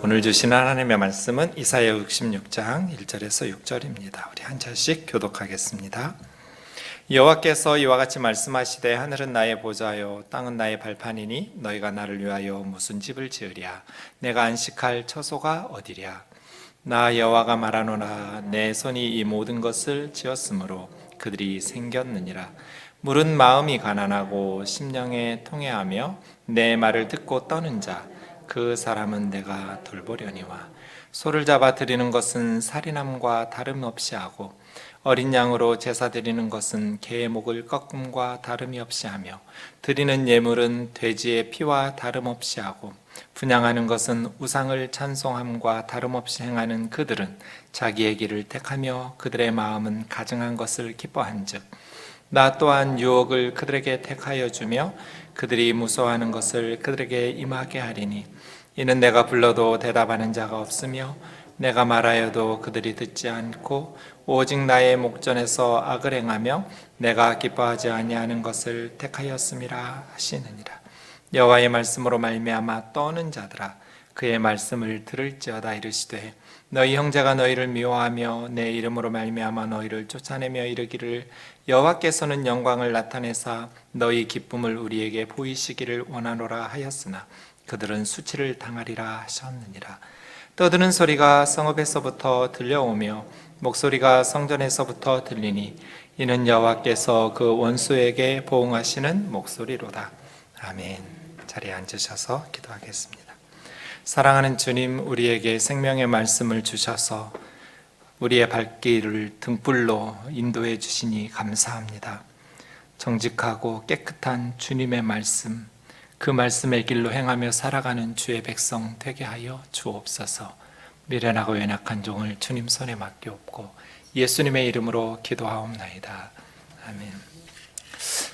오늘 주시는 하나님의 말씀은 이사야 66장 1절에서 6절입니다. 우리 한 절씩 교독하겠습니다. 여호와께서 이와 같이 말씀하시되 하늘은 나의 보좌요 땅은 나의 발판이니 너희가 나를 위하여 무슨 집을 지으랴. 내가 안식할 처소가 어디랴. 나 여호와가 말하노라. 내 손이 이 모든 것을 지었으므로 그들이 생겼느니라. 물은 마음이 가난하고 심령에 통회하며 내 말을 듣고 떠는 자 그 사람은 내가 돌보려니와. 소를 잡아 드리는 것은 살인함과 다름없이 하고 어린 양으로 제사 드리는 것은 개의 목을 꺾음과 다름이 없이 하며 드리는 예물은 돼지의 피와 다름없이 하고 분향하는 것은 우상을 찬송함과 다름없이 행하는 그들은 자기의 길을 택하며 그들의 마음은 가증한 것을 기뻐한즉 나 또한 유혹을 그들에게 택하여 주며 그들이 무서워하는 것을 그들에게 임하게 하리니 이는 내가 불러도 대답하는 자가 없으며 내가 말하여도 그들이 듣지 않고 오직 나의 목전에서 악을 행하며 내가 기뻐하지 아니하는 것을 택하였음이라 하시느니라. 여호와의 말씀으로 말미암아 떠는 자들아 그의 말씀을 들을지어다. 이르시되 너희 형제가 너희를 미워하며 내 이름으로 말미암아 너희를 쫓아내며 이르기를 여호와께서는 영광을 나타내사 너희 기쁨을 우리에게 보이시기를 원하노라 하였으나 그들은 수치를 당하리라 하셨느니라. 떠드는 소리가 성읍에서부터 들려오며 목소리가 성전에서부터 들리니 이는 여호와께서 그 원수에게 보응하시는 목소리로다. 아멘. 자리에 앉으셔서 기도하겠습니다. 사랑하는 주님, 우리에게 생명의 말씀을 주셔서 우리의 발길을 등불로 인도해 주시니 감사합니다. 정직하고 깨끗한 주님의 말씀, 그 말씀의 길로 행하며 살아가는 주의 백성 되게 하여 주옵소서. 미련하고 연약한 종을 주님 손에 맡기옵고 예수님의 이름으로 기도하옵나이다. 아멘.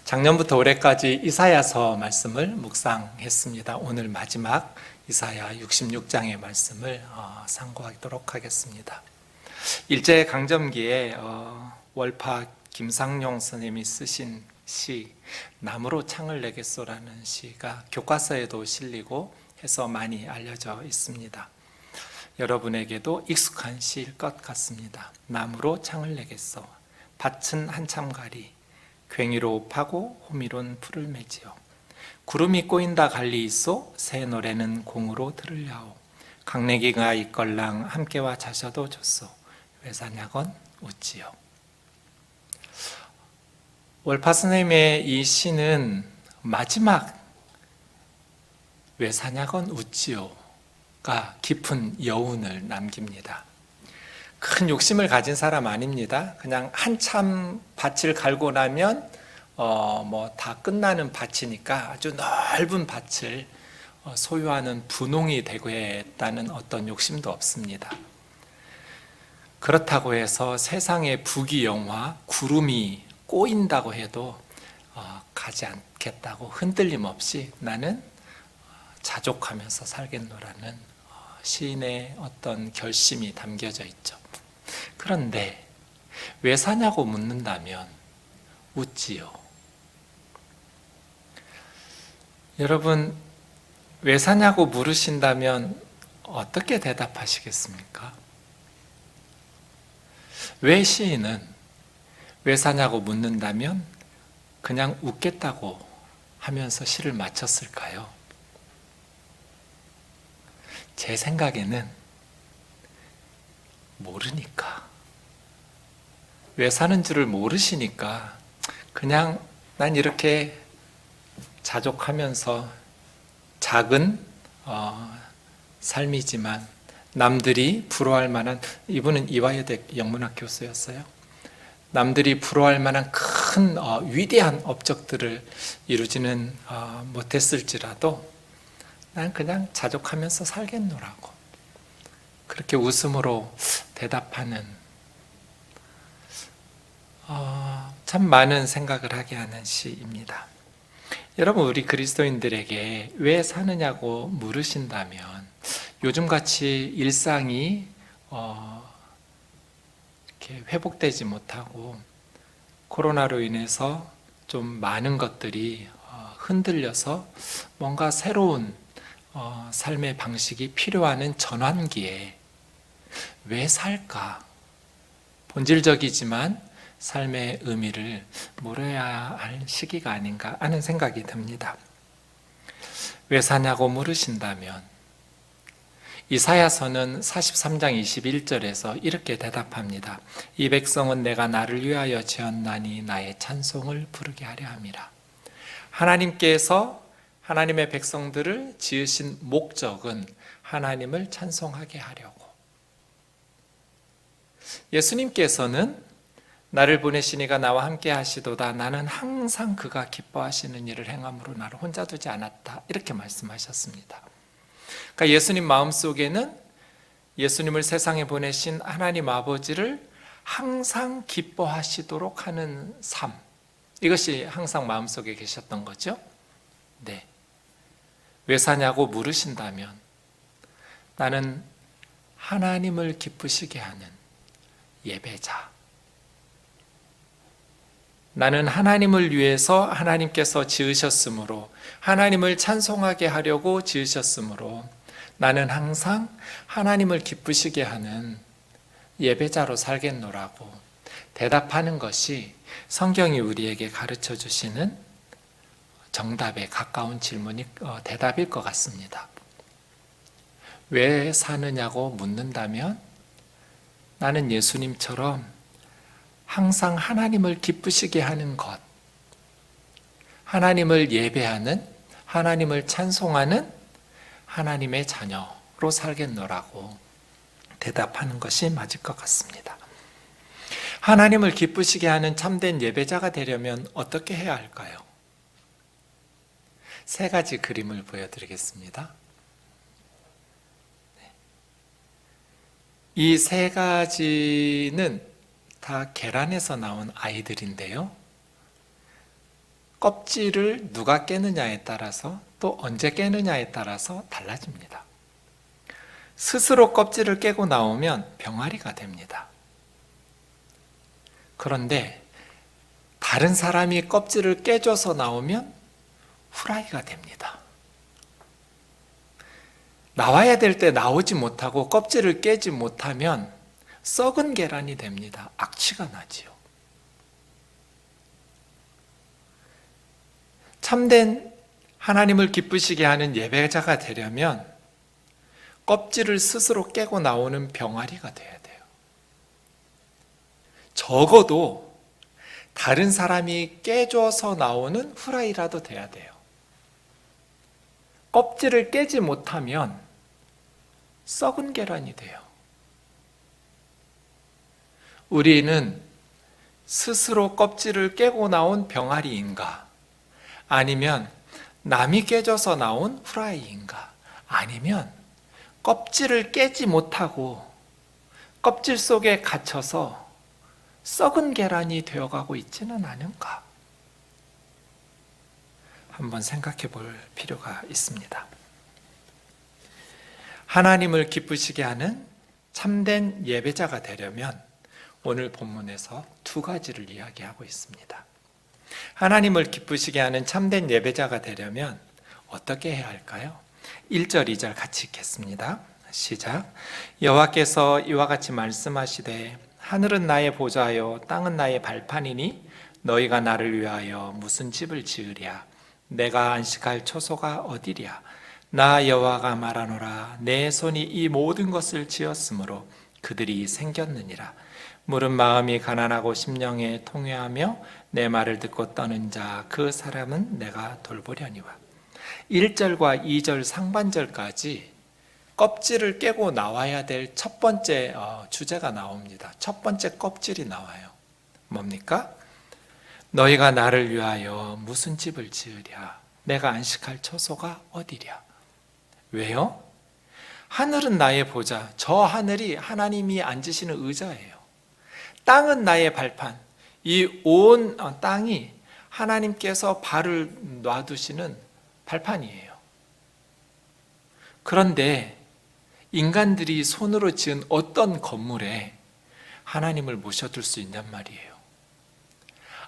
작년부터 올해까지 이사야서 말씀을 묵상했습니다. 오늘 마지막 이사야 66장의 말씀을 상고하도록 하겠습니다. 일제강점기에 월파 김상용 선생님이 쓰신 시 나무로 창을 내겠소라는 시가 교과서에도 실리고 해서 많이 알려져 있습니다. 여러분에게도 익숙한 시일 것 같습니다. 나무로 창을 내겠소. 밭은 한참 가리 괭이로 파고 호미론 풀을 매지요. 구름이 꼬인다 갈리 있소. 새 노래는 공으로 들으려오. 강내기가 있걸랑 함께와 자셔도 좋소. 외사냐건 웃지요. 월파 선생님의 이 시는 마지막 외사냐건 웃지요가 깊은 여운을 남깁니다. 큰 욕심을 가진 사람 아닙니다. 그냥 한참 밭을 갈고 나면 다 끝나는 밭이니까 아주 넓은 밭을 소유하는 분홍이 되겠다는 어떤 욕심도 없습니다. 그렇다고 해서 세상의 부귀영화, 구름이 꼬인다고 해도 가지 않겠다고 흔들림 없이 나는 자족하면서 살겠노라는 시인의 어떤 결심이 담겨져 있죠. 그런데 왜 사냐고 묻는다면 웃지요. 여러분, 왜 사냐고 물으신다면 어떻게 대답하시겠습니까? 왜 시인은 왜 사냐고 묻는다면 그냥 웃겠다고 하면서 시를 마쳤을까요? 제 생각에는 모르니까, 왜 사는 줄을 모르시니까 그냥 난 이렇게 자족하면서 작은 삶이지만 남들이 부러워할 만한, 이분은 이화여대 영문학 교수였어요. 남들이 부러워할 만한 큰 위대한 업적들을 이루지는 못했을지라도 난 그냥 자족하면서 살겠노라고 그렇게 웃음으로 대답하는 참 많은 생각을 하게 하는 시입니다. 여러분, 우리 그리스도인들에게 왜 사느냐고 물으신다면 요즘같이 일상이 이렇게 회복되지 못하고 코로나로 인해서 좀 많은 것들이 흔들려서 뭔가 새로운 삶의 방식이 필요하는 전환기에 왜 살까? 본질적이지만 삶의 의미를 물어야 할 시기가 아닌가 하는 생각이 듭니다. 왜 사냐고 물으신다면 이사야서는 43장 21절에서 이렇게 대답합니다. 이 백성은 내가 나를 위하여 지었나니 나의 찬송을 부르게 하려 함이라. 하나님께서 하나님의 백성들을 지으신 목적은 하나님을 찬송하게 하려고. 예수님께서는 나를 보내시니가 나와 함께 하시도다. 나는 항상 그가 기뻐하시는 일을 행함으로 나를 혼자 두지 않았다. 이렇게 말씀하셨습니다. 그러니까 예수님 마음속에는 예수님을 세상에 보내신 하나님 아버지를 항상 기뻐하시도록 하는 삶, 이것이 항상 마음속에 계셨던 거죠. 네. 왜 사냐고 물으신다면 나는 하나님을 기쁘시게 하는 예배자, 나는 하나님을 위해서 하나님께서 지으셨으므로 하나님을 찬송하게 하려고 지으셨으므로 나는 항상 하나님을 기쁘시게 하는 예배자로 살겠노라고 대답하는 것이 성경이 우리에게 가르쳐 주시는 정답에 가까운 대답일 것 같습니다. 왜 사느냐고 묻는다면 나는 예수님처럼 항상 하나님을 기쁘시게 하는 것, 하나님을 예배하는, 하나님을 찬송하는 하나님의 자녀로 살겠노라고 대답하는 것이 맞을 것 같습니다. 하나님을 기쁘시게 하는 참된 예배자가 되려면 어떻게 해야 할까요? 세 가지 그림을 보여드리겠습니다. 이 세 가지는 다 계란에서 나온 아이들인데요. 껍질을 누가 깨느냐에 따라서 또 언제 깨느냐에 따라서 달라집니다. 스스로 껍질을 깨고 나오면 병아리가 됩니다. 그런데 다른 사람이 껍질을 깨줘서 나오면 후라이가 됩니다. 나와야 될 때 나오지 못하고 껍질을 깨지 못하면 썩은 계란이 됩니다. 악취가 나지요. 참된 하나님을 기쁘시게 하는 예배자가 되려면 껍질을 스스로 깨고 나오는 병아리가 돼야 돼요. 적어도 다른 사람이 깨줘서 나오는 후라이라도 돼야 돼요. 껍질을 깨지 못하면 썩은 계란이 돼요. 우리는 스스로 껍질을 깨고 나온 병아리인가? 아니면 남이 깨져서 나온 후라이인가? 아니면 껍질을 깨지 못하고 껍질 속에 갇혀서 썩은 계란이 되어가고 있지는 않은가? 한번 생각해 볼 필요가 있습니다. 하나님을 기쁘시게 하는 참된 예배자가 되려면 오늘 본문에서 두 가지를 이야기하고 있습니다. 하나님을 기쁘시게 하는 참된 예배자가 되려면 어떻게 해야 할까요? 1절, 2절 같이 읽겠습니다. 시작. 여호와께서 이와 같이 말씀하시되 하늘은 나의 보좌요 땅은 나의 발판이니 너희가 나를 위하여 무슨 집을 지으랴? 내가 안식할 초소가 어디랴? 나 여호와가 말하노라. 내 손이 이 모든 것을 지었으므로 그들이 생겼느니라. 물은 마음이 가난하고 심령에 통회하며 내 말을 듣고 떠는 자 그 사람은 내가 돌보려니와. 1절과 2절 상반절까지 껍질을 깨고 나와야 될 첫 번째 주제가 나옵니다. 첫 번째 껍질이 나와요. 뭡니까? 너희가 나를 위하여 무슨 집을 지으랴? 내가 안식할 처소가 어디랴? 왜요? 하늘은 나의 보좌, 저 하늘이 하나님이 앉으시는 의자예요. 땅은 나의 발판, 이 온 땅이 하나님께서 발을 놔두시는 발판이에요. 그런데 인간들이 손으로 지은 어떤 건물에 하나님을 모셔둘 수 있냔 말이에요.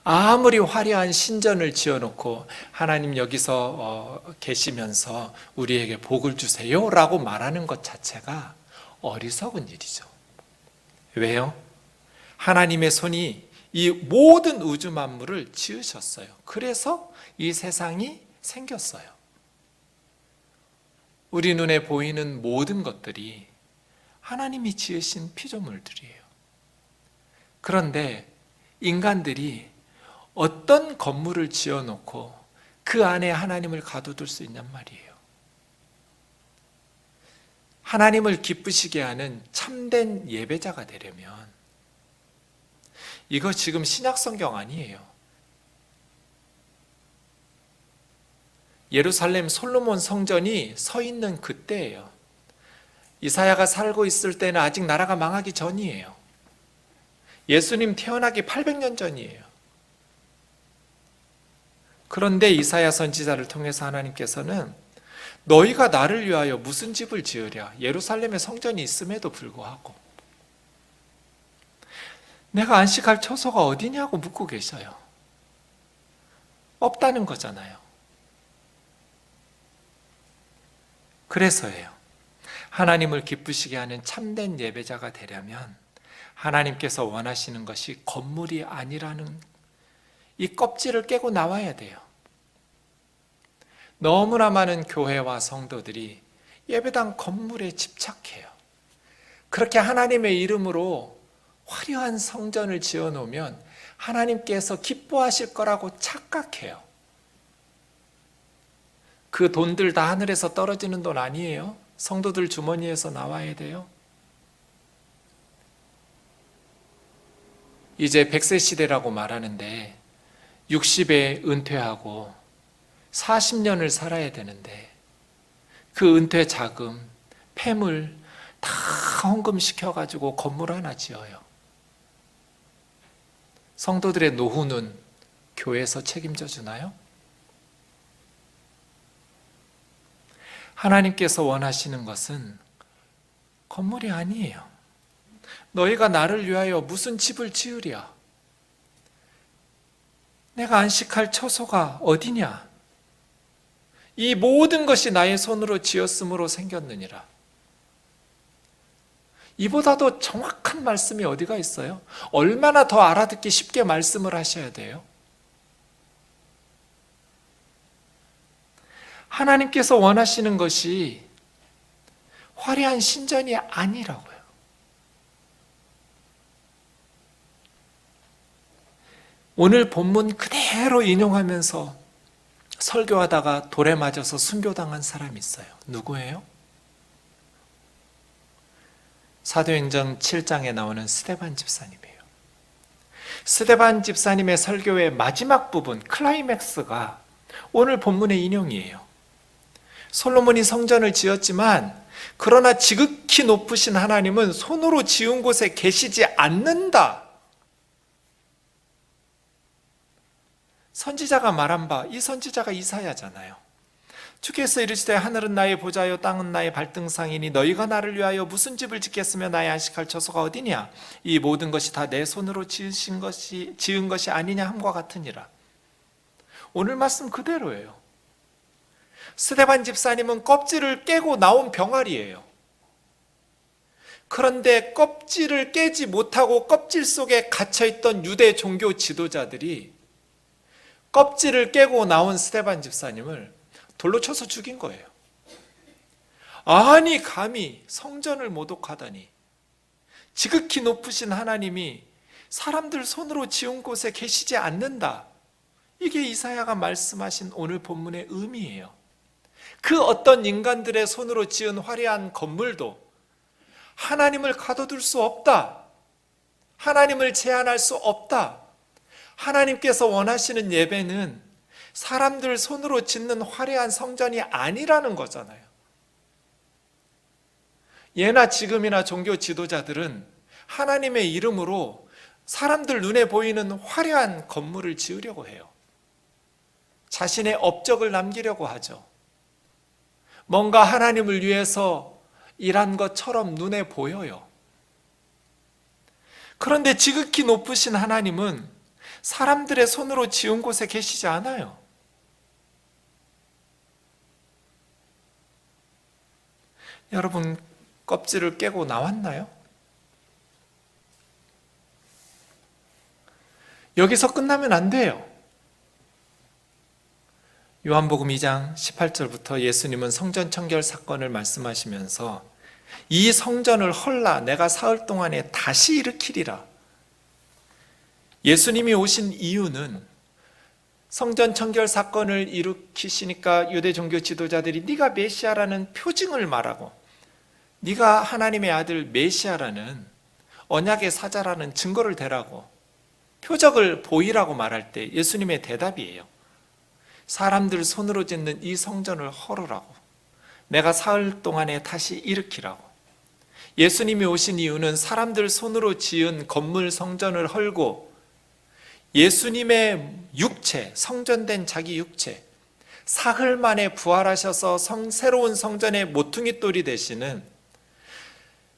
아무리 화려한 신전을 지어놓고 하나님 여기서 계시면서 우리에게 복을 주세요 라고 말하는 것 자체가 어리석은 일이죠. 왜요? 하나님의 손이 이 모든 우주 만물을 지으셨어요. 그래서 이 세상이 생겼어요. 우리 눈에 보이는 모든 것들이 하나님이 지으신 피조물들이에요. 그런데 인간들이 어떤 건물을 지어놓고 그 안에 하나님을 가둬둘 수 있냔 말이에요. 하나님을 기쁘시게 하는 참된 예배자가 되려면, 이거 지금 신약 성경 아니에요. 예루살렘 솔로몬 성전이 서 있는 그때예요. 이사야가 살고 있을 때는 아직 나라가 망하기 전이에요. 예수님 태어나기 800년 전이에요. 그런데 이사야 선지자를 통해서 하나님께서는 너희가 나를 위하여 무슨 집을 지으랴? 예루살렘에 성전이 있음에도 불구하고 내가 안식할 처소가 어디냐고 묻고 계셔요. 없다는 거잖아요. 그래서예요. 하나님을 기쁘시게 하는 참된 예배자가 되려면 하나님께서 원하시는 것이 건물이 아니라는 이 껍질을 깨고 나와야 돼요. 너무나 많은 교회와 성도들이 예배당 건물에 집착해요. 그렇게 하나님의 이름으로 화려한 성전을 지어놓으면 하나님께서 기뻐하실 거라고 착각해요. 그 돈들 다 하늘에서 떨어지는 돈 아니에요. 성도들 주머니에서 나와야 돼요. 이제 100세 시대라고 말하는데 60에 은퇴하고 40년을 살아야 되는데 그 은퇴 자금, 폐물 다 헌금시켜가지고 건물 하나 지어요. 성도들의 노후는 교회에서 책임져 주나요? 하나님께서 원하시는 것은 건물이 아니에요. 너희가 나를 위하여 무슨 집을 지으랴? 내가 안식할 처소가 어디냐? 이 모든 것이 나의 손으로 지었으므로 생겼느니라. 이보다도 정확한 말씀이 어디가 있어요? 얼마나 더 알아듣기 쉽게 말씀을 하셔야 돼요? 하나님께서 원하시는 것이 화려한 신전이 아니라고요. 오늘 본문 그대로 인용하면서 설교하다가 돌에 맞아서 순교당한 사람이 있어요. 누구예요? 사도행전 7장에 나오는 스데반 집사님이에요. 스데반 집사님의 설교의 마지막 부분, 클라이맥스가 오늘 본문의 인용이에요. 솔로몬이 성전을 지었지만 그러나 지극히 높으신 하나님은 손으로 지은 곳에 계시지 않는다. 선지자가 말한 바, 이 선지자가 이사야잖아요. 주께서 이르시되 하늘은 나의 보좌요 땅은 나의 발등상이니 너희가 나를 위하여 무슨 집을 짓겠으며 나의 안식할 처소가 어디냐? 이 모든 것이 다 내 손으로 지은 것이 아니냐 함과 같으니라. 오늘 말씀 그대로예요. 스데반 집사님은 껍질을 깨고 나온 병아리예요. 그런데 껍질을 깨지 못하고 껍질 속에 갇혀있던 유대 종교 지도자들이 껍질을 깨고 나온 스데반 집사님을 돌로 쳐서 죽인 거예요. 아니 감히 성전을 모독하다니, 지극히 높으신 하나님이 사람들 손으로 지은 곳에 계시지 않는다. 이게 이사야가 말씀하신 오늘 본문의 의미예요. 그 어떤 인간들의 손으로 지은 화려한 건물도 하나님을 가둬둘 수 없다. 하나님을 제한할 수 없다. 하나님께서 원하시는 예배는 사람들 손으로 짓는 화려한 성전이 아니라는 거잖아요. 예나 지금이나 종교 지도자들은 하나님의 이름으로 사람들 눈에 보이는 화려한 건물을 지으려고 해요. 자신의 업적을 남기려고 하죠. 뭔가 하나님을 위해서 일한 것처럼 눈에 보여요. 그런데 지극히 높으신 하나님은 사람들의 손으로 지은 곳에 계시지 않아요. 여러분, 껍질을 깨고 나왔나요? 여기서 끝나면 안 돼요. 요한복음 2장 18절부터 예수님은 성전 청결 사건을 말씀하시면서 이 성전을 헐라 내가 사흘 동안에 다시 일으키리라. 예수님이 오신 이유는 성전 청결 사건을 일으키시니까 유대 종교 지도자들이 네가 메시아라는 표징을 말하고 네가 하나님의 아들 메시아라는 언약의 사자라는 증거를 대라고 표적을 보이라고 말할 때 예수님의 대답이에요. 사람들 손으로 짓는 이 성전을 헐으라고, 내가 사흘 동안에 다시 일으키라고. 예수님이 오신 이유는 사람들 손으로 지은 건물 성전을 헐고 예수님의 육체, 성전된 자기 육체, 사흘 만에 부활하셔서 새로운 성전의 모퉁이 돌이 되시는,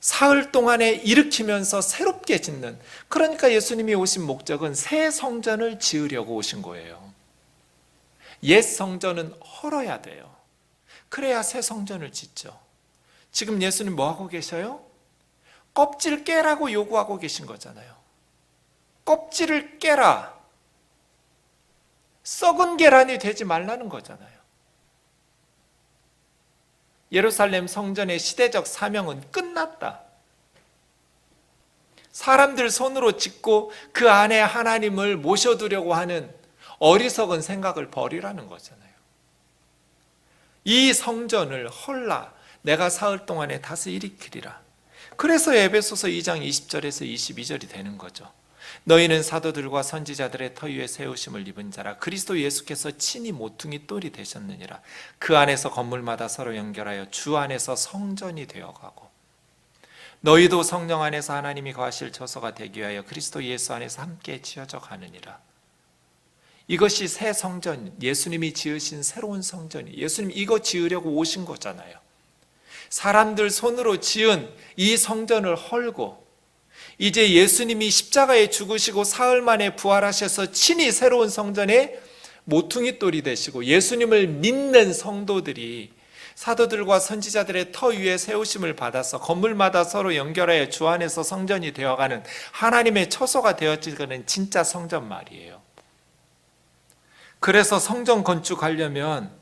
사흘 동안에 일으키면서 새롭게 짓는, 그러니까 예수님이 오신 목적은 새 성전을 지으려고 오신 거예요. 옛 성전은 헐어야 돼요. 그래야 새 성전을 짓죠. 지금 예수님 뭐 하고 계셔요? 껍질 깨라고 요구하고 계신 거잖아요. 껍질을 깨라. 썩은 계란이 되지 말라는 거잖아요. 예루살렘 성전의 시대적 사명은 끝났다. 사람들 손으로 짓고 그 안에 하나님을 모셔두려고 하는 어리석은 생각을 버리라는 거잖아요. 이 성전을 헐라 내가 사흘 동안에 다시 일으키리라. 그래서 에베소서 2장 20절에서 22절이 되는 거죠. 너희는 사도들과 선지자들의 터 위에 세우심을 입은 자라. 그리스도 예수께서 친히 모퉁이 돌이 되셨느니라. 그 안에서 건물마다 서로 연결하여 주 안에서 성전이 되어가고 너희도 성령 안에서 하나님이 거하실 처소가 되기 위하여 그리스도 예수 안에서 함께 지어져 가느니라. 이것이 새 성전, 예수님이 지으신 새로운 성전이, 예수님 이거 지으려고 오신 거잖아요. 사람들 손으로 지은 이 성전을 헐고 이제 예수님이 십자가에 죽으시고 사흘 만에 부활하셔서 친히 새로운 성전의 모퉁이 돌이 되시고 예수님을 믿는 성도들이 사도들과 선지자들의 터 위에 세우심을 받아서 건물마다 서로 연결하여 주 안에서 성전이 되어가는 하나님의 처소가 되어지는 진짜 성전 말이에요. 그래서 성전 건축하려면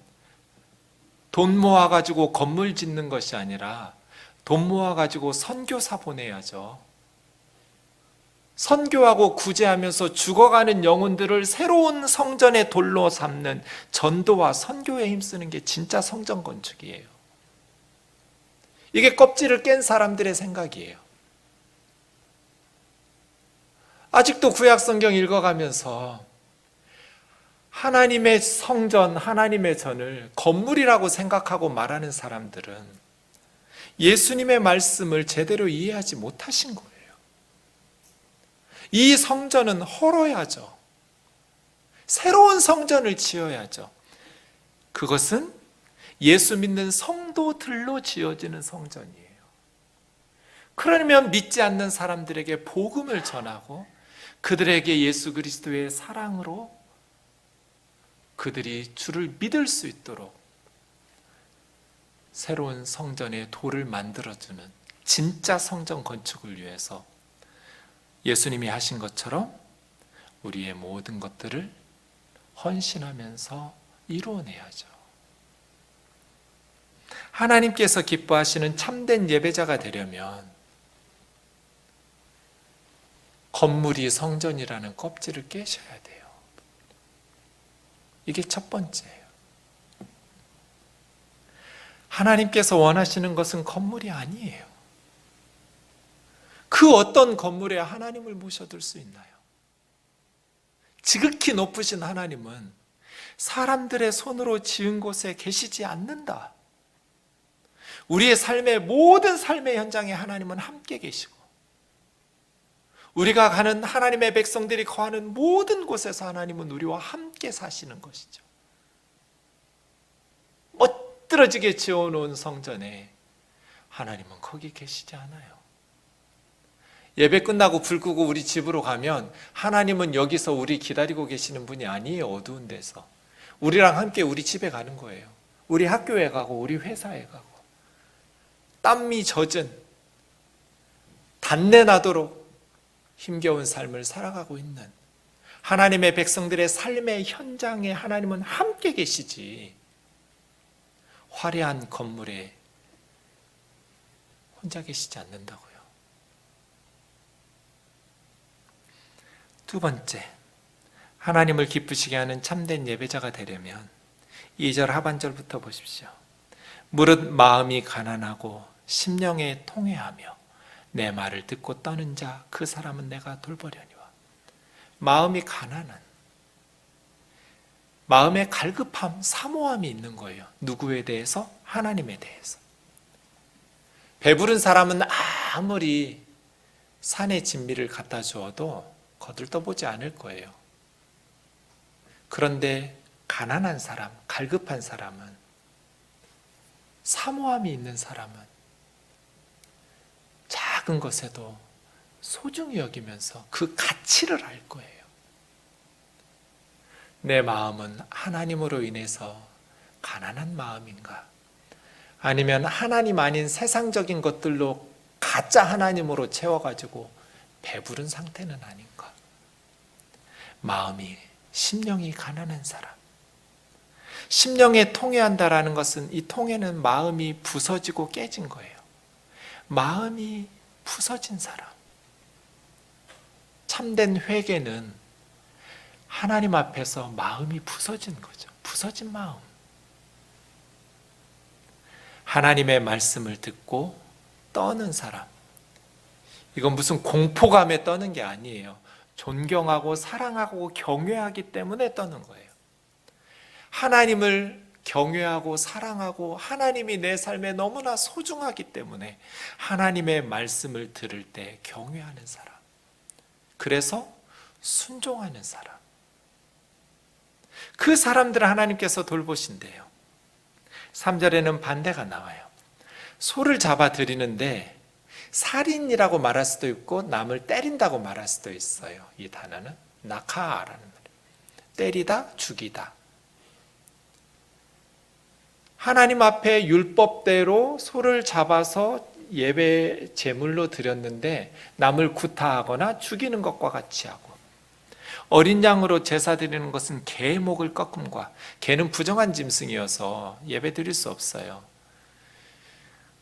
돈 모아가지고 건물 짓는 것이 아니라 돈 모아가지고 선교사 보내야죠. 선교하고 구제하면서 죽어가는 영혼들을 새로운 성전의 돌로 삼는 전도와 선교에 힘쓰는 게 진짜 성전 건축이에요. 이게 껍질을 깬 사람들의 생각이에요. 아직도 구약 성경 읽어가면서 하나님의 성전, 하나님의 전을 건물이라고 생각하고 말하는 사람들은 예수님의 말씀을 제대로 이해하지 못하신 거예요. 이 성전은 헐어야죠. 새로운 성전을 지어야죠. 그것은 예수 믿는 성도들로 지어지는 성전이에요. 그러면 믿지 않는 사람들에게 복음을 전하고 그들에게 예수 그리스도의 사랑으로 그들이 주를 믿을 수 있도록 새로운 성전의 돌을 만들어주는 진짜 성전 건축을 위해서 예수님이 하신 것처럼 우리의 모든 것들을 헌신하면서 이루어내야죠. 하나님께서 기뻐하시는 참된 예배자가 되려면 건물이 성전이라는 껍질을 깨셔야 돼요. 이게 첫 번째예요. 하나님께서 원하시는 것은 건물이 아니에요. 그 어떤 건물에 하나님을 모셔둘 수 있나요? 지극히 높으신 하나님은 사람들의 손으로 지은 곳에 계시지 않는다. 우리의 삶의 모든 삶의 현장에 하나님은 함께 계시고 우리가 가는 하나님의 백성들이 거하는 모든 곳에서 하나님은 우리와 함께 사시는 것이죠. 멋들어지게 지어놓은 성전에 하나님은 거기 계시지 않아요. 예배 끝나고 불 끄고 우리 집으로 가면 하나님은 여기서 우리 기다리고 계시는 분이 아니에요. 어두운 데서. 우리랑 함께 우리 집에 가는 거예요. 우리 학교에 가고 우리 회사에 가고 땀이 젖은 단내 나도록 힘겨운 삶을 살아가고 있는 하나님의 백성들의 삶의 현장에 하나님은 함께 계시지 화려한 건물에 혼자 계시지 않는다고요. 두 번째, 하나님을 기쁘시게 하는 참된 예배자가 되려면 2절 하반절부터 보십시오. 무릇 마음이 가난하고 심령에 통회하며 내 말을 듣고 떠는 자 그 사람은 내가 돌보려니와. 마음이 가난한, 마음에 갈급함, 사모함이 있는 거예요. 누구에 대해서? 하나님에 대해서. 배부른 사람은 아무리 산의 진미를 갖다 주어도 거들떠보지 않을 거예요. 그런데 가난한 사람, 갈급한 사람은, 사모함이 있는 사람은 작은 것에도 소중히 여기면서 그 가치를 알 거예요. 내 마음은 하나님으로 인해서 가난한 마음인가? 아니면 하나님 아닌 세상적인 것들로 가짜 하나님으로 채워가지고 배부른 상태는 아닌가? 마음이, 심령이 가난한 사람. 심령에 통회한다라는 것은 이 통회는 마음이 부서지고 깨진 거예요. 마음이 부서진 사람. 참된 회개는 하나님 앞에서 마음이 부서진 거죠. 부서진 마음. 하나님의 말씀을 듣고 떠는 사람. 이건 무슨 공포감에 떠는 게 아니에요. 존경하고 사랑하고 경외하기 때문에 떠는 거예요. 하나님을 경외하고 사랑하고 하나님이 내 삶에 너무나 소중하기 때문에 하나님의 말씀을 들을 때 경외하는 사람. 그래서 순종하는 사람. 그 사람들을 하나님께서 돌보신대요. 3절에는 반대가 나와요. 소를 잡아 들이는데 살인이라고 말할 수도 있고 남을 때린다고 말할 수도 있어요. 이 단어는 나카라는 말이에요. 때리다, 죽이다. 하나님 앞에 율법대로 소를 잡아서 예배 제물로 드렸는데 남을 구타하거나 죽이는 것과 같이 하고, 어린 양으로 제사 드리는 것은 개의 목을 꺾음과, 개는 부정한 짐승이어서 예배 드릴 수 없어요.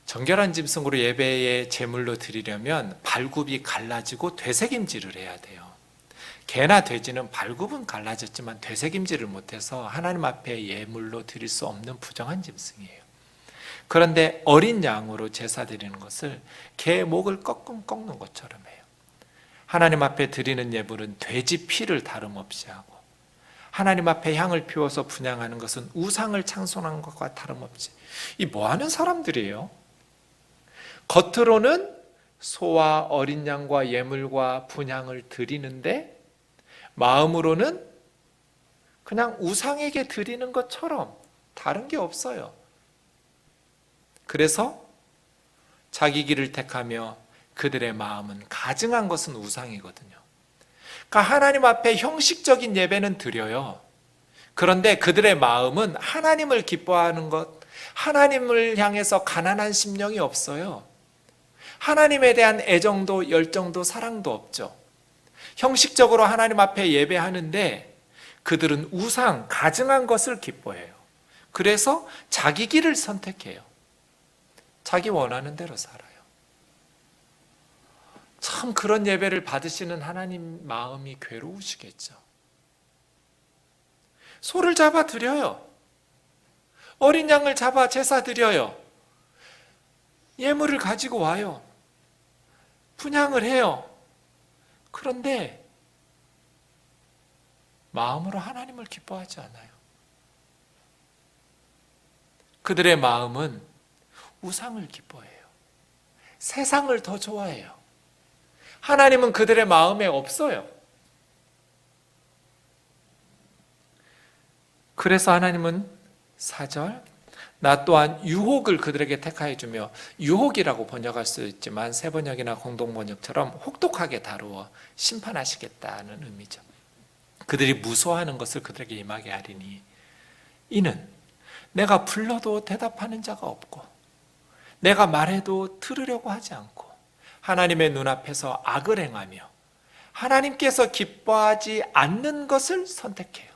정결한 짐승으로 예배의 제물로 드리려면 발굽이 갈라지고 되새김질을 해야 돼요. 개나 돼지는 발굽은 갈라졌지만 되새김질을 못해서 하나님 앞에 예물로 드릴 수 없는 부정한 짐승이에요. 그런데 어린 양으로 제사 드리는 것을 개의 목을 꺾는 것처럼 해요. 하나님 앞에 드리는 예물은 돼지 피를 다름없이 하고, 하나님 앞에 향을 피워서 분향하는 것은 우상을 창송하는 것과 다름없이. 이 뭐 하는 사람들이에요? 겉으로는 소와 어린 양과 예물과 분향을 드리는데 마음으로는 그냥 우상에게 드리는 것처럼 다른 게 없어요. 그래서 자기 길을 택하며 그들의 마음은 가증한 것은 우상이거든요. 그러니까 하나님 앞에 형식적인 예배는 드려요. 그런데 그들의 마음은 하나님을 기뻐하는 것, 하나님을 향해서 가난한 심령이 없어요. 하나님에 대한 애정도 열정도 사랑도 없죠. 형식적으로 하나님 앞에 예배하는데 그들은 우상, 가증한 것을 기뻐해요. 그래서 자기 길을 선택해요. 자기 원하는 대로 살아요. 참 그런 예배를 받으시는 하나님 마음이 괴로우시겠죠. 소를 잡아 드려요. 어린 양을 잡아 제사 드려요. 예물을 가지고 와요. 분향을 해요. 그런데 마음으로 하나님을 기뻐하지 않아요. 그들의 마음은 우상을 기뻐해요. 세상을 더 좋아해요. 하나님은 그들의 마음에 없어요. 그래서 하나님은 4절, 나 또한 유혹을 그들에게 택하여 주며, 유혹이라고 번역할 수 있지만 새 번역이나 공동 번역처럼 혹독하게 다루어 심판하시겠다는 의미죠. 그들이 무서워하는 것을 그들에게 임하게 하리니 이는 내가 불러도 대답하는 자가 없고 내가 말해도 들으려고 하지 않고 하나님의 눈앞에서 악을 행하며 하나님께서 기뻐하지 않는 것을 선택해요.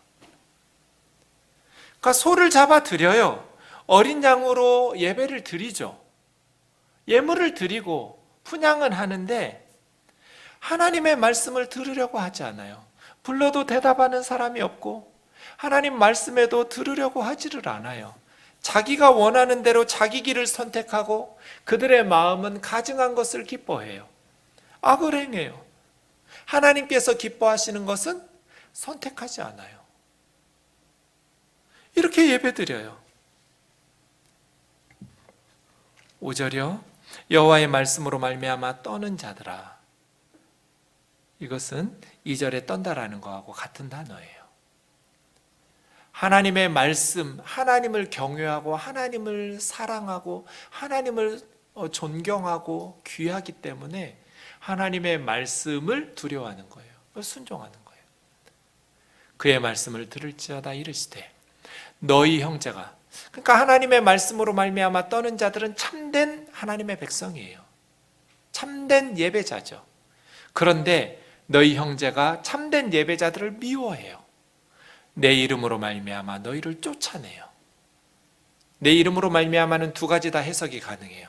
그러니까 소를 잡아 드려요. 어린 양으로 예배를 드리죠. 예물을 드리고 분향은 하는데 하나님의 말씀을 들으려고 하지 않아요. 불러도 대답하는 사람이 없고 하나님 말씀에도 들으려고 하지를 않아요. 자기가 원하는 대로 자기 길을 선택하고 그들의 마음은 가증한 것을 기뻐해요. 악을 행해요. 하나님께서 기뻐하시는 것은 선택하지 않아요. 이렇게 예배드려요. 5절이요. 여호와의 말씀으로 말미암아 떠는 자들아. 이것은 2절에 떤다라는 거하고 같은 단어예요. 하나님의 말씀, 하나님을 경외하고 하나님을 사랑하고 하나님을 존경하고 귀하기 때문에 하나님의 말씀을 두려워하는 거예요. 순종하는 거예요. 그의 말씀을 들을지어다 이르시되 너희 형제가, 그러니까 하나님의 말씀으로 말미암아 떠는 자들은 참된 하나님의 백성이에요. 참된 예배자죠. 그런데 너희 형제가 참된 예배자들을 미워해요. 내 이름으로 말미암아 너희를 쫓아내요. 내 이름으로 말미암아는 두 가지 다 해석이 가능해요.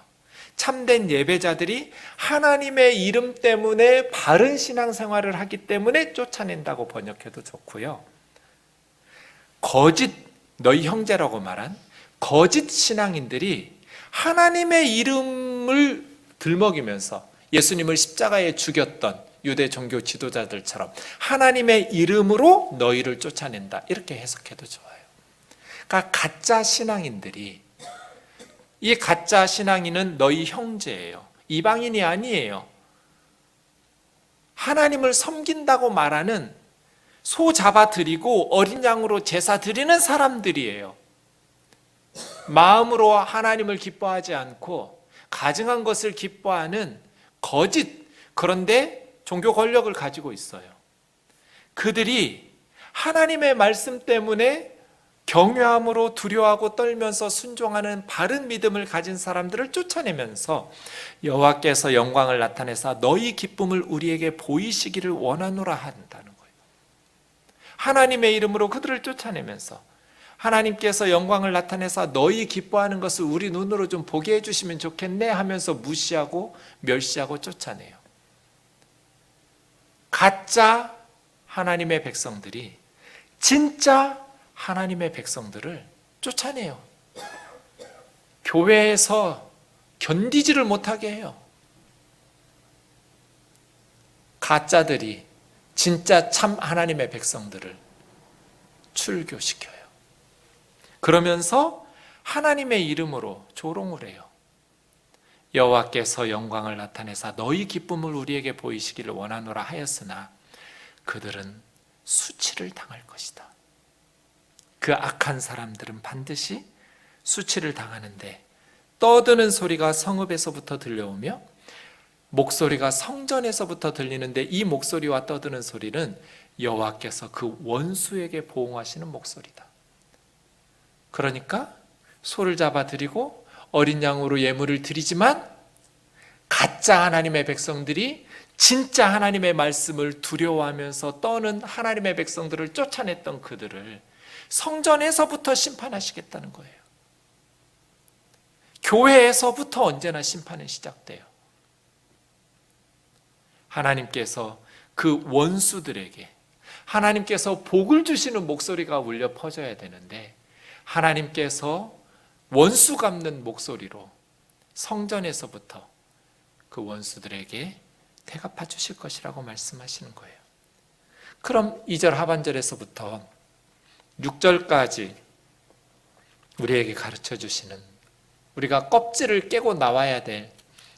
참된 예배자들이 하나님의 이름 때문에 바른 신앙생활을 하기 때문에 쫓아낸다고 번역해도 좋고요. 거짓, 너희 형제라고 말한 거짓 신앙인들이 하나님의 이름을 들먹이면서 예수님을 십자가에 죽였던 유대 종교 지도자들처럼 하나님의 이름으로 너희를 쫓아낸다, 이렇게 해석해도 좋아요. 그러니까 가짜 신앙인들이, 이 가짜 신앙인은 너희 형제예요. 이방인이 아니에요. 하나님을 섬긴다고 말하는 소 잡아 드리고 어린 양으로 제사 드리는 사람들이에요. 마음으로 하나님을 기뻐하지 않고 가증한 것을 기뻐하는 거짓, 그런데 종교 권력을 가지고 있어요. 그들이 하나님의 말씀 때문에 경외함으로 두려워하고 떨면서 순종하는 바른 믿음을 가진 사람들을 쫓아내면서 여호와께서 영광을 나타내사 너희 기쁨을 우리에게 보이시기를 원하노라 한다는 거예요. 하나님의 이름으로 그들을 쫓아내면서 하나님께서 영광을 나타내사 너희 기뻐하는 것을 우리 눈으로 좀 보게 해주시면 좋겠네 하면서 무시하고 멸시하고 쫓아내요. 가짜 하나님의 백성들이 진짜 하나님의 백성들을 쫓아내요. 교회에서 견디지를 못하게 해요. 가짜들이 진짜 참 하나님의 백성들을 출교시켜요. 그러면서 하나님의 이름으로 조롱을 해요. 여호와께서 영광을 나타내사 너희 기쁨을 우리에게 보이시기를 원하노라 하였으나 그들은 수치를 당할 것이다. 그 악한 사람들은 반드시 수치를 당하는데 떠드는 소리가 성읍에서부터 들려오며 목소리가 성전에서부터 들리는데 이 목소리와 떠드는 소리는 여호와께서 그 원수에게 보응하시는 목소리다. 그러니까 소를 잡아 드리고 어린 양으로 예물을 드리지만 가짜 하나님의 백성들이 진짜 하나님의 말씀을 두려워하면서 떠는 하나님의 백성들을 쫓아냈던 그들을 성전에서부터 심판하시겠다는 거예요. 교회에서부터 언제나 심판은 시작돼요. 하나님께서 그 원수들에게 하나님께서 복을 주시는 목소리가 울려 퍼져야 되는데 하나님께서 원수 갚는 목소리로 성전에서부터 그 원수들에게 대갚아 주실 것이라고 말씀하시는 거예요. 그럼 2절 하반절에서부터 6절까지 우리에게 가르쳐 주시는, 우리가 껍질을 깨고 나와야 될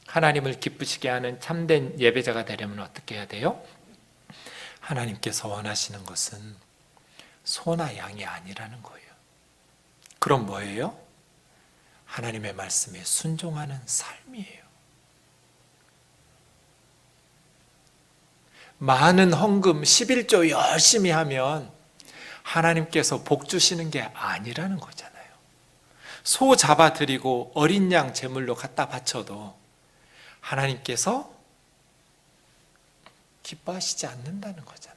하나님을 기쁘시게 하는 참된 예배자가 되려면 어떻게 해야 돼요? 하나님께서 원하시는 것은 소나 양이 아니라는 거예요. 그럼 뭐예요? 하나님의 말씀에 순종하는 삶이에요. 많은 헌금 11조 열심히 하면 하나님께서 복 주시는 게 아니라는 거잖아요. 소 잡아 드리고 어린 양 제물로 갖다 바쳐도 하나님께서 기뻐하시지 않는다는 거잖아요.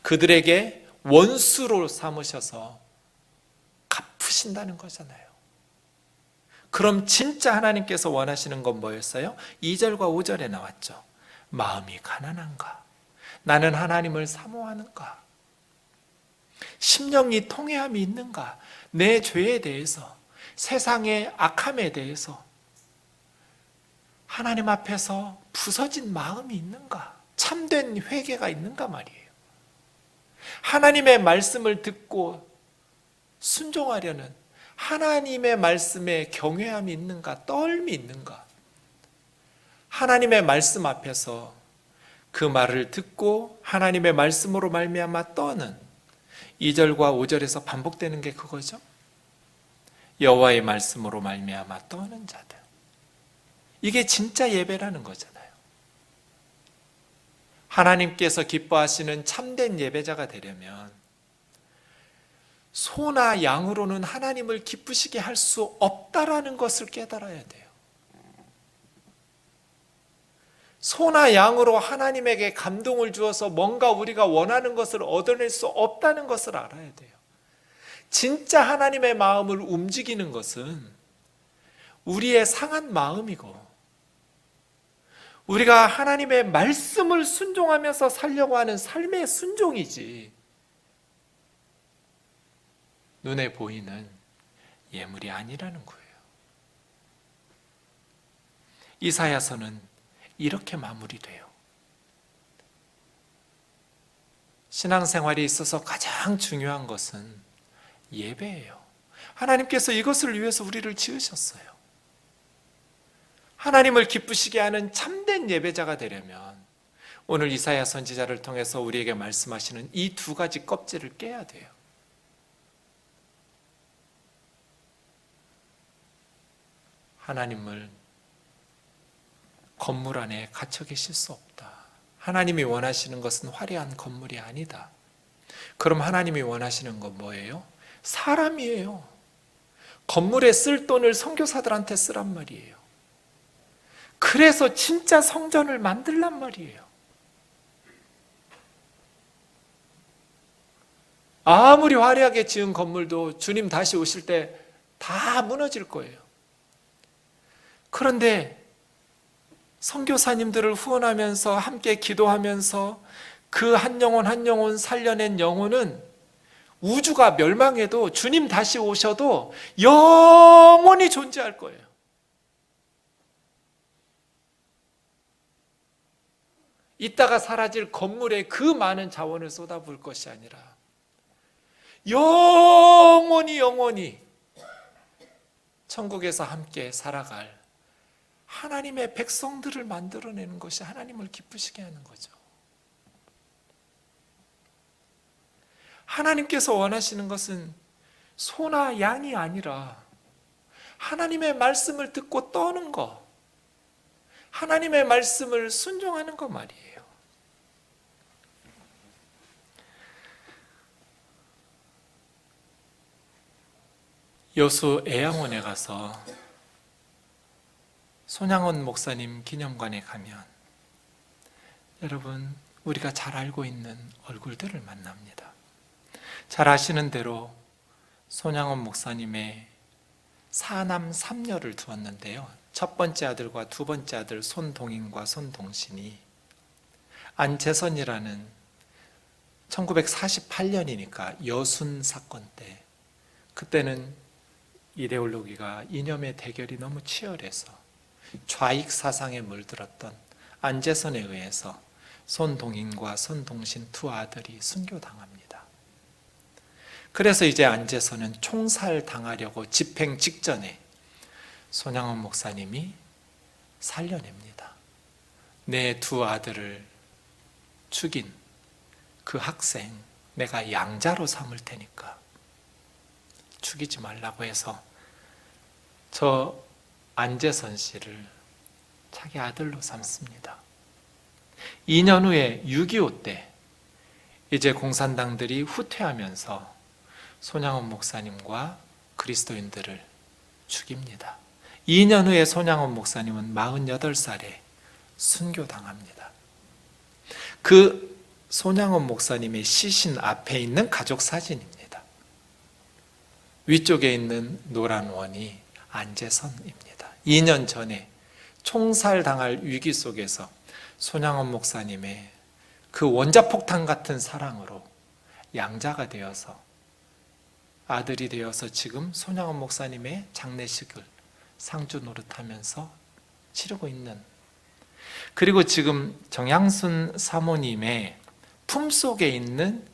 그들에게 원수로 삼으셔서 갚으신다는 거잖아요. 그럼 진짜 하나님께서 원하시는 건 뭐였어요? 2절과 5절에 나왔죠. 마음이 가난한가? 나는 하나님을 사모하는가? 심령이 통회함이 있는가? 내 죄에 대해서, 세상의 악함에 대해서 하나님 앞에서 부서진 마음이 있는가? 참된 회개가 있는가 말이에요. 하나님의 말씀을 듣고 순종하려는 하나님의 말씀에 경외함이 있는가? 떨미 있는가? 하나님의 말씀 앞에서 그 말을 듣고 하나님의 말씀으로 말미암아 떠는 2절과 5절에서 반복되는 게 그거죠. 여호와의 말씀으로 말미암아 떠는 자들. 이게 진짜 예배라는 거잖아요. 하나님께서 기뻐하시는 참된 예배자가 되려면 소나 양으로는 하나님을 기쁘시게 할 수 없다라는 것을 깨달아야 돼요. 소나 양으로 하나님에게 감동을 주어서 뭔가 우리가 원하는 것을 얻어낼 수 없다는 것을 알아야 돼요. 진짜 하나님의 마음을 움직이는 것은 우리의 상한 마음이고 우리가 하나님의 말씀을 순종하면서 살려고 하는 삶의 순종이지 눈에 보이는 예물이 아니라는 거예요. 이사야서는 이렇게 마무리돼요. 신앙생활에 있어서 가장 중요한 것은 예배예요. 하나님께서 이것을 위해서 우리를 지으셨어요. 하나님을 기쁘시게 하는 참된 예배자가 되려면 오늘 이사야 선지자를 통해서 우리에게 말씀하시는 이 두 가지 껍질을 깨야 돼요. 하나님을 건물 안에 갇혀 계실 수 없다. 하나님이 원하시는 것은 화려한 건물이 아니다. 그럼 하나님이 원하시는 건 뭐예요? 사람이에요. 건물에 쓸 돈을 선교사들한테 쓰란 말이에요. 그래서 진짜 성전을 만들란 말이에요. 아무리 화려하게 지은 건물도 주님 다시 오실 때 다 무너질 거예요. 그런데 선교사님들을 후원하면서 함께 기도하면서 그 한 영혼 한 영혼 살려낸 영혼은 우주가 멸망해도 주님 다시 오셔도 영원히 존재할 거예요. 이따가 사라질 건물에 그 많은 자원을 쏟아부을 것이 아니라 영원히 천국에서 함께 살아갈 하나님의 백성들을 만들어내는 것이 하나님을 기쁘시게 하는 거죠. 하나님께서 원하시는 것은 소나 양이 아니라 하나님의 말씀을 듣고 떠는 것, 하나님의 말씀을 순종하는 것 말이에요. 여수 애양원에 가서 손양원 목사님 기념관에 가면 여러분 우리가 잘 알고 있는 얼굴들을 만납니다. 잘 아시는 대로 손양원 목사님의 사남 3녀를 두었는데요. 첫 번째 아들과 두 번째 아들 손동인과 손동신이 안재선이라는 1948년이니까 여순 사건 때, 그때는 이데올로기가 이념의 대결이 너무 치열해서 좌익 사상에 물들었던 안재선에 의해서 손동인과 손동신 두 아들이 순교당합니다. 그래서 이제 안재선은 총살당하려고 집행 직전에 손양원 목사님이 살려냅니다. 내 두 아들을 죽인 그 학생 내가 양자로 삼을 테니까 죽이지 말라고 해서 저 안재선 씨를 자기 아들로 삼습니다. 2년 후에 6.25 때 이제 공산당들이 후퇴하면서 손양원 목사님과 그리스도인들을 죽입니다. 2년 후에 손양원 목사님은 48살에 순교당합니다. 그 손양원 목사님의 시신 앞에 있는 가족 사진입니다. 위쪽에 있는 노란 원이 안재선입니다. 2년 전에 총살당할 위기 속에서 손양원 목사님의 그 원자폭탄 같은 사랑으로 양자가 되어서 아들이 되어서 지금 손양원 목사님의 장례식을 상주 노릇하면서 치르고 있는, 그리고 지금 정양순 사모님의 품속에 있는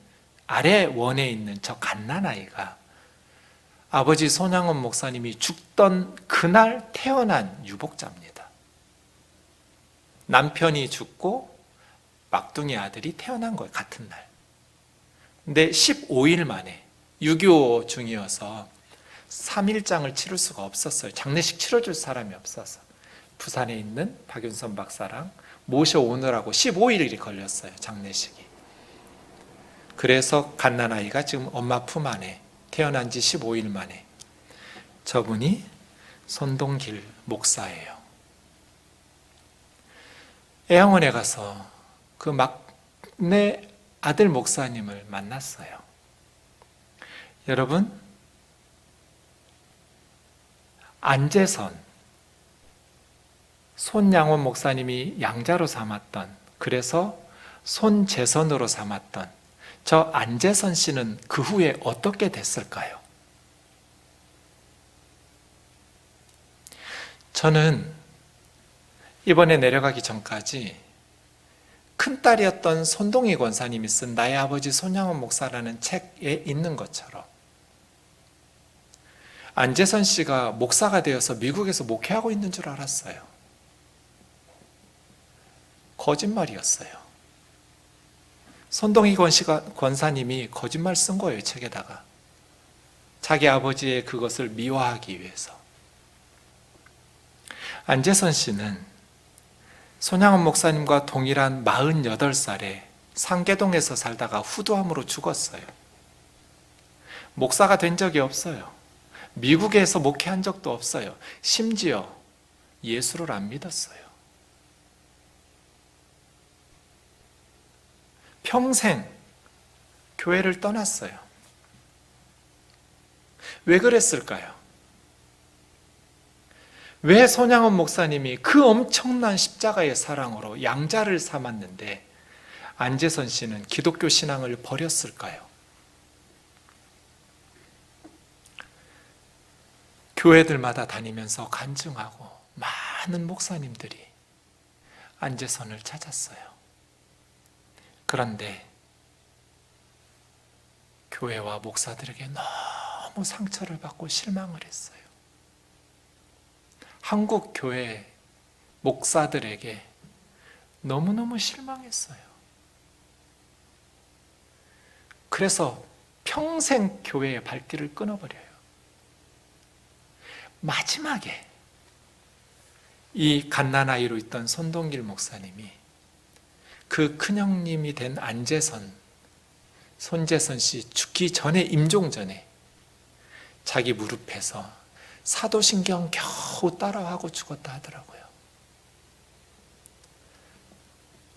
아래 원에 있는 저 갓난아이가 아버지 손양원 목사님이 죽던 그날 태어난 유복자입니다. 남편이 죽고 막둥이 아들이 태어난 거예요. 같은 날. 근데 15일 만에 6.25 중이어서 3일장을 치를 수가 없었어요. 장례식 치러줄 사람이 없어서 부산에 있는 박윤선 박사랑 모셔오느라고 15일이 걸렸어요. 장례식이. 그래서 갓난아이가 지금 엄마 품 안에 태어난 지 15일 만에, 저분이 손동길 목사예요. 애양원에 가서 그 막내 아들 목사님을 만났어요. 여러분, 안재선, 손양원 목사님이 양자로 삼았던, 그래서 손재선으로 삼았던 저 안재선 씨는 그 후에 어떻게 됐을까요? 저는 이번에 내려가기 전까지 큰딸이었던 손동희 권사님이 쓴 나의 아버지 손양원 목사라는 책에 있는 것처럼 안재선 씨가 목사가 되어서 미국에서 목회하고 있는 줄 알았어요. 거짓말이었어요. 손동희 권사님이 거짓말 쓴 거예요, 책에다가. 자기 아버지의 그것을 미화하기 위해서. 안재선 씨는 손양원 목사님과 동일한 48살에 상계동에서 살다가 후두암으로 죽었어요. 목사가 된 적이 없어요. 미국에서 목회한 적도 없어요. 심지어 예수를 안 믿었어요. 평생 교회를 떠났어요. 왜 그랬을까요? 왜 손양원 목사님이 그 엄청난 십자가의 사랑으로 양자를 삼았는데 안재선 씨는 기독교 신앙을 버렸을까요? 교회들마다 다니면서 간증하고 많은 목사님들이 안재선을 찾았어요. 그런데 교회와 목사들에게 너무 상처를 받고 실망을 했어요. 한국 교회 목사들에게 너무너무 실망했어요. 그래서 평생 교회의 발길을 끊어버려요. 마지막에 이 갓난아이로 있던 손동길 목사님이 그 큰형님이 된 안재선, 손재선 씨 죽기 전에, 임종 전에 자기 무릎에서 사도신경 겨우 따라하고 죽었다 하더라고요.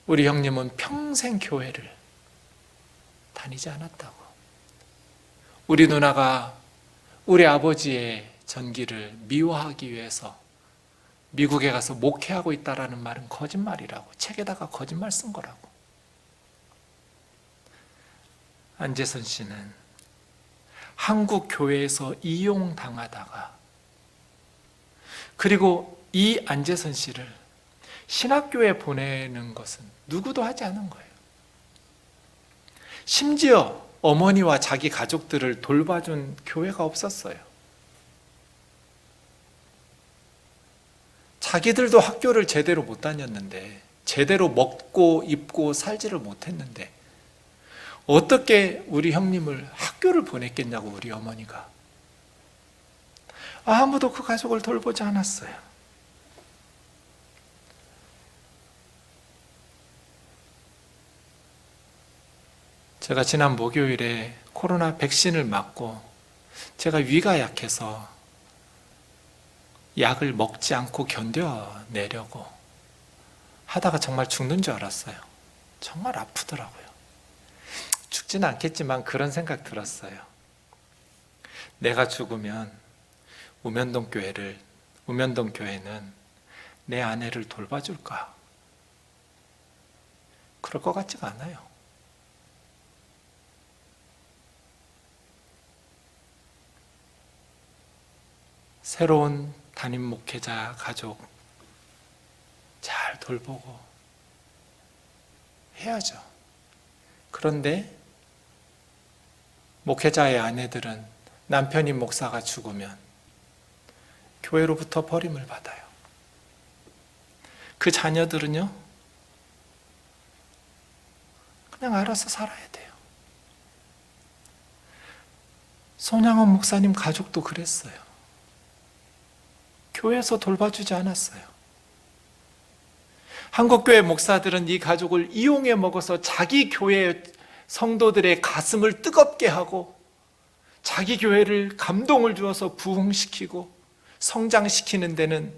우리 형님은 평생 교회를 다니지 않았다고. 우리 누나가 우리 아버지의 전기를 미화하기 위해서 미국에 가서 목회하고 있다라는 말은 거짓말이라고, 책에다가 거짓말 쓴 거라고. 안재선 씨는 한국 교회에서 이용당하다가, 그리고 이 안재선 씨를 신학교에 보내는 것은 누구도 하지 않은 거예요. 심지어 어머니와 자기 가족들을 돌봐준 교회가 없었어요. 자기들도 학교를 제대로 못 다녔는데, 제대로 먹고 입고 살지를 못했는데 어떻게 우리 형님을 학교를 보냈겠냐고, 우리 어머니가. 아무도 그 가족을 돌보지 않았어요. 제가 지난 목요일에 코로나 백신을 맞고 제가 위가 약해서 약을 먹지 않고 견뎌내려고 하다가 정말 죽는 줄 알았어요. 정말 아프더라고요. 죽지는 않겠지만 그런 생각 들었어요. 내가 죽으면 우면동 교회는 내 아내를 돌봐줄까? 그럴 것 같지가 않아요. 새로운 담임 목회자 가족 잘 돌보고 해야죠. 그런데 목회자의 아내들은 남편인 목사가 죽으면 교회로부터 버림을 받아요. 그 자녀들은요, 그냥 알아서 살아야 돼요. 손양원 목사님 가족도 그랬어요. 교회에서 돌봐주지 않았어요. 한국교회 목사들은 이 가족을 이용해 먹어서 자기 교회 성도들의 가슴을 뜨겁게 하고 자기 교회를 감동을 주어서 부흥시키고 성장시키는 데는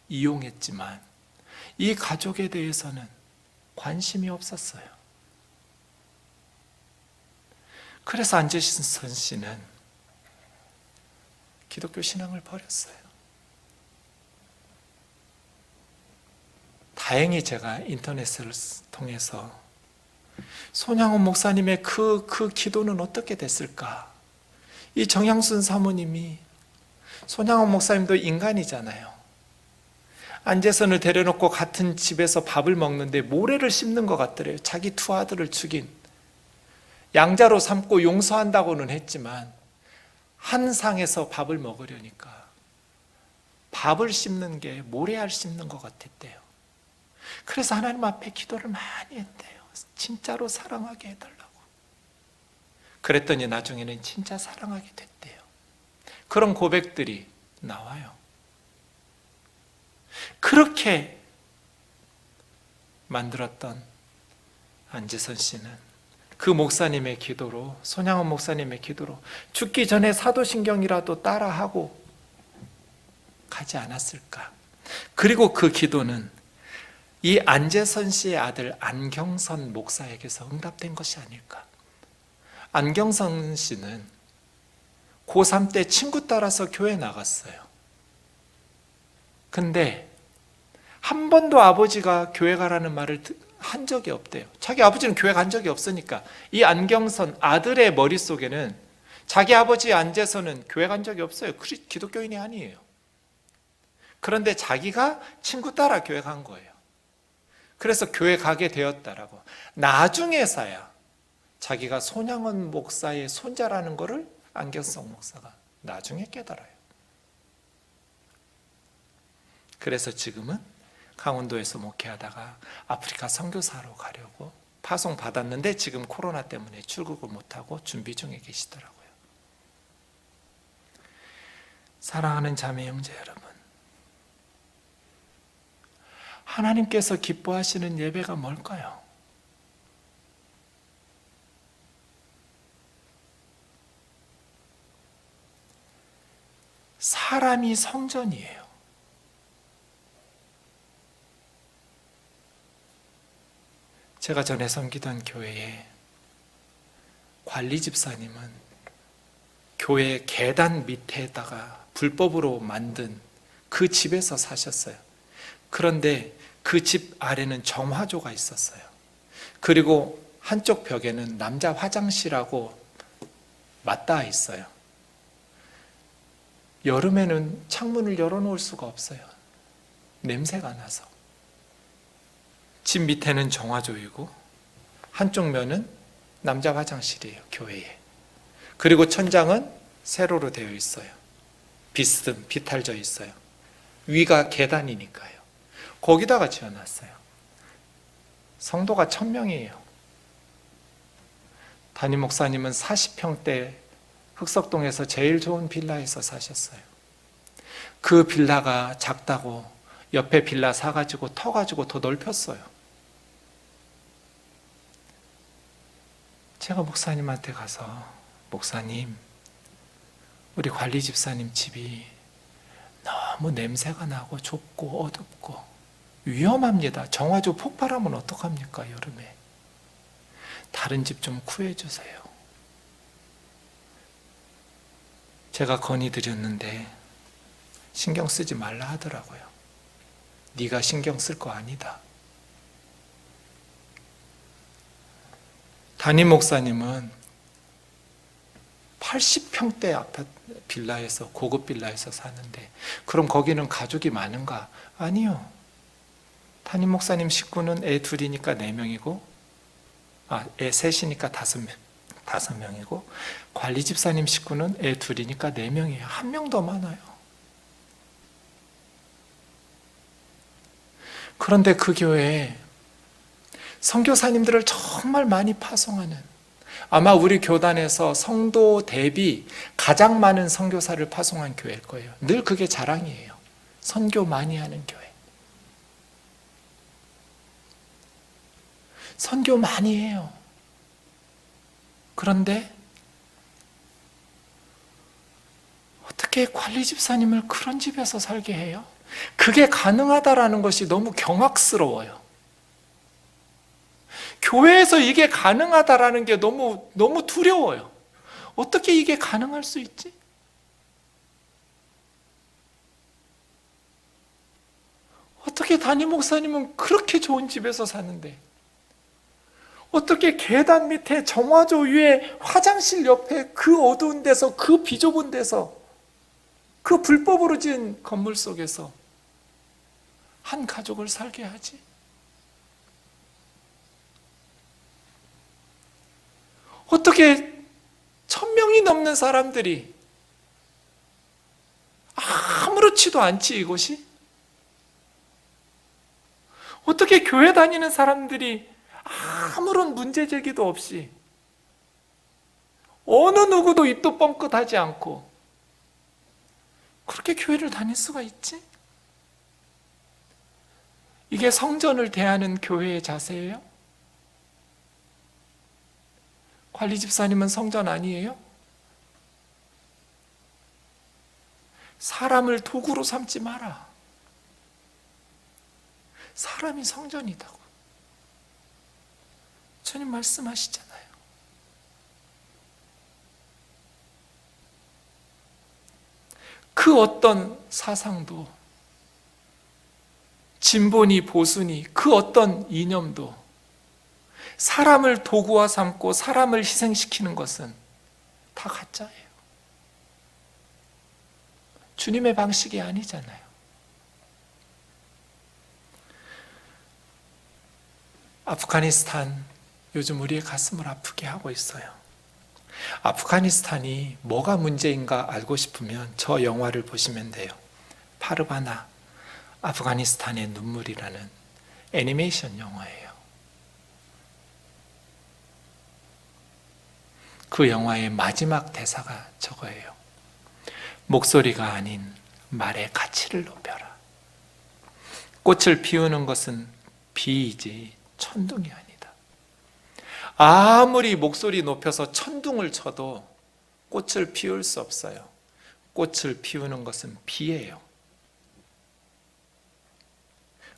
이용했지만 이 가족에 대해서는 관심이 없었어요. 그래서 안재선 씨는 기독교 신앙을 버렸어요. 다행히 제가 인터넷을 통해서 손양원 목사님의 그 기도는 어떻게 됐을까? 이 정향순 사모님이, 손양원 목사님도 인간이잖아요. 안재선을 데려놓고 같은 집에서 밥을 먹는데 모래를 씹는 것 같더래요. 자기 두 아들을 죽인, 양자로 삼고 용서한다고는 했지만 한 상에서 밥을 먹으려니까 밥을 씹는 게 모래알 씹는 것 같았대요. 그래서 하나님 앞에 기도를 많이 했대요. 진짜로 사랑하게 해달라고. 그랬더니 나중에는 진짜 사랑하게 됐대요. 그런 고백들이 나와요. 그렇게 만들었던 안재선 씨는 그 목사님의 기도로, 손양원 목사님의 기도로 죽기 전에 사도신경이라도 따라하고 가지 않았을까. 그리고 그 기도는 이 안재선 씨의 아들 안경선 목사에게서 응답된 것이 아닐까. 안경선 씨는 고3 때 친구 따라서 교회 나갔어요. 근데 한 번도 아버지가 교회 가라는 말을 한 적이 없대요. 자기 아버지는 교회 간 적이 없으니까. 이 안경선 아들의 머릿속에는 자기 아버지 안재선은 교회 간 적이 없어요. 기독교인이 아니에요. 그런데 자기가 친구 따라 교회 간 거예요. 그래서 교회 가게 되었다라고. 나중에서야 자기가 손양원 목사의 손자라는 것을 안경성 목사가 나중에 깨달아요. 그래서 지금은 강원도에서 목회하다가 아프리카 선교사로 가려고 파송 받았는데 지금 코로나 때문에 출국을 못하고 준비 중에 계시더라고요. 사랑하는 자매 형제 여러분, 하나님께서 기뻐하시는 예배가 뭘까요? 사람이 성전이에요. 제가 전에 섬기던 교회에 관리 집사님은 교회 계단 밑에다가 불법으로 만든 그 집에서 사셨어요. 그런데 그 집 아래는 정화조가 있었어요. 그리고 한쪽 벽에는 남자 화장실하고 맞닿아 있어요. 여름에는 창문을 열어놓을 수가 없어요. 냄새가 나서. 집 밑에는 정화조이고 한쪽 면은 남자 화장실이에요. 교회에. 그리고 천장은 세로로 되어 있어요. 비탈져 있어요. 위가 계단이니까요. 거기다가 지어놨어요. 성도가 1000명이에요. 담임 목사님은 40평대 흑석동에서 제일 좋은 빌라에서 사셨어요. 그 빌라가 작다고 옆에 빌라 사가지고 터가지고 더 넓혔어요. 제가 목사님한테 가서 목사님, 우리 관리 집사님 집이 너무 냄새가 나고 좁고 어둡고 위험합니다. 정화조 폭발하면 어떡합니까? 여름에. 다른 집 좀 구해주세요. 제가 건의드렸는데 신경 쓰지 말라 하더라고요. 네가 신경 쓸 거 아니다. 담임 목사님은 80평대 아파트 빌라에서, 고급 빌라에서 사는데 그럼 거기는 가족이 많은가? 아니요. 담임 목사님 식구는 애 둘이니까 4명이고 애 셋이니까 5명이고 관리 집사님 식구는 애 둘이니까 4명이에요. 1명 더 많아요. 그런데 그 교회에 선교사님들을 정말 많이 파송하는, 아마 우리 교단에서 성도 대비 가장 많은 선교사를 파송한 교회일 거예요. 늘 그게 자랑이에요. 선교 많이 하는 교회. 선교 많이 해요. 그런데 어떻게 관리 집사님을 그런 집에서 살게 해요? 그게 가능하다라는 것이 너무 경악스러워요. 교회에서 이게 가능하다라는 게 너무 두려워요. 어떻게 이게 가능할 수 있지? 어떻게 담임 목사님은 그렇게 좋은 집에서 사는데, 어떻게 계단 밑에 정화조 위에 화장실 옆에 그 어두운 데서, 그 비좁은 데서, 그 불법으로 지은 건물 속에서 한 가족을 살게 하지? 어떻게 1000명이 넘는 사람들이 아무렇지도 않지 이곳이? 어떻게 교회 다니는 사람들이 아무런 문제 제기도 없이 어느 누구도 입도 뻥끗하지 않고 그렇게 교회를 다닐 수가 있지? 이게 성전을 대하는 교회의 자세예요? 관리 집사님은 성전 아니에요? 사람을 도구로 삼지 마라. 사람이 성전이다고 주님 말씀하시잖아요. 그 어떤 사상도, 진보니 보수니 그 어떤 이념도 사람을 도구화 삼고 사람을 희생시키는 것은 다 가짜예요. 주님의 방식이 아니잖아요. 아프가니스탄 요즘 우리의 가슴을 아프게 하고 있어요. 아프가니스탄이 뭐가 문제인가 알고 싶으면 저 영화를 보시면 돼요. 파르바나, 아프가니스탄의 눈물이라는 애니메이션 영화예요. 그 영화의 마지막 대사가 저거예요. 목소리가 아닌 말의 가치를 높여라. 꽃을 피우는 것은 비이지 천둥이 아니다. 아무리 목소리 높여서 천둥을 쳐도 꽃을 피울 수 없어요. 꽃을 피우는 것은 비예요.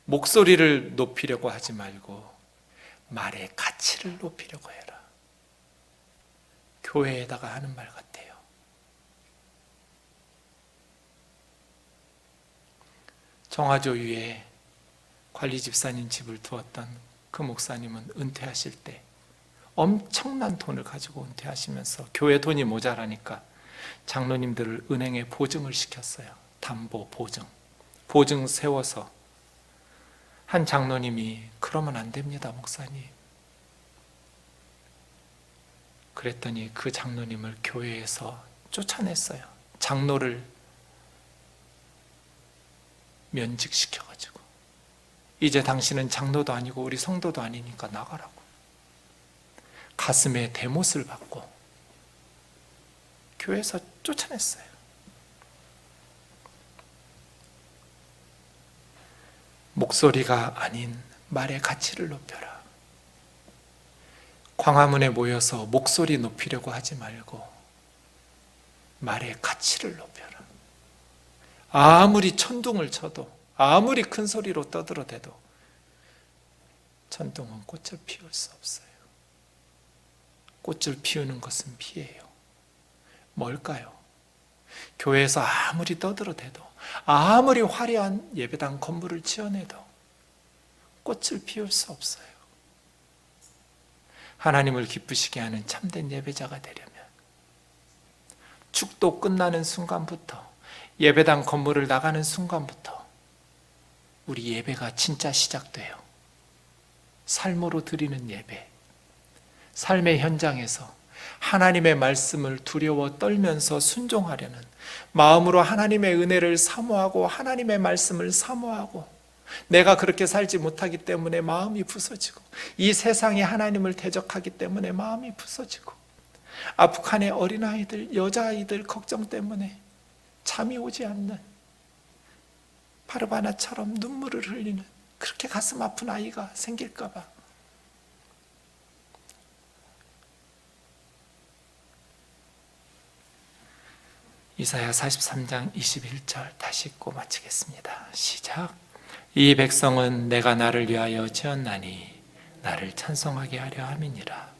목소리를 높이려고 하지 말고 말의 가치를 높이려고 해라. 교회에다가 하는 말 같아요. 정화조 위에 관리 집사님 집을 두었던 그 목사님은 은퇴하실 때 엄청난 돈을 가지고 은퇴하시면서 교회 돈이 모자라니까 장로님들을 은행에 보증을 시켰어요. 담보 보증 세워서. 한 장로님이 그러면 안 됩니다, 목사님. 그랬더니 그 장로님을 교회에서 쫓아냈어요. 장로를 면직시켜가지고 이제 당신은 장로도 아니고 우리 성도도 아니니까 나가라고. 가슴에 대못을 받고 교회에서 쫓아냈어요. 목소리가 아닌 말의 가치를 높여라. 광화문에 모여서 목소리 높이려고 하지 말고 말의 가치를 높여라. 아무리 천둥을 쳐도, 아무리 큰 소리로 떠들어대도 천둥은 꽃을 피울 수 없어요. 꽃을 피우는 것은 피해요. 뭘까요? 교회에서 아무리 떠들어대도, 아무리 화려한 예배당 건물을 지어내도 꽃을 피울 수 없어요. 하나님을 기쁘시게 하는 참된 예배자가 되려면 축도 끝나는 순간부터, 예배당 건물을 나가는 순간부터 우리 예배가 진짜 시작돼요. 삶으로 드리는 예배, 삶의 현장에서 하나님의 말씀을 두려워 떨면서 순종하려는 마음으로 하나님의 은혜를 사모하고 하나님의 말씀을 사모하고, 내가 그렇게 살지 못하기 때문에 마음이 부서지고, 이 세상에 하나님을 대적하기 때문에 마음이 부서지고, 아프간의 어린아이들, 여자아이들 걱정 때문에 잠이 오지 않는, 바르바나처럼 눈물을 흘리는 그렇게 가슴 아픈 아이가 생길까 봐 이사야 43장 21절 다시 읽고 마치겠습니다. 시작. 이 백성은 내가 나를 위하여 지었나니 나를 찬송하게 하려 함이니라.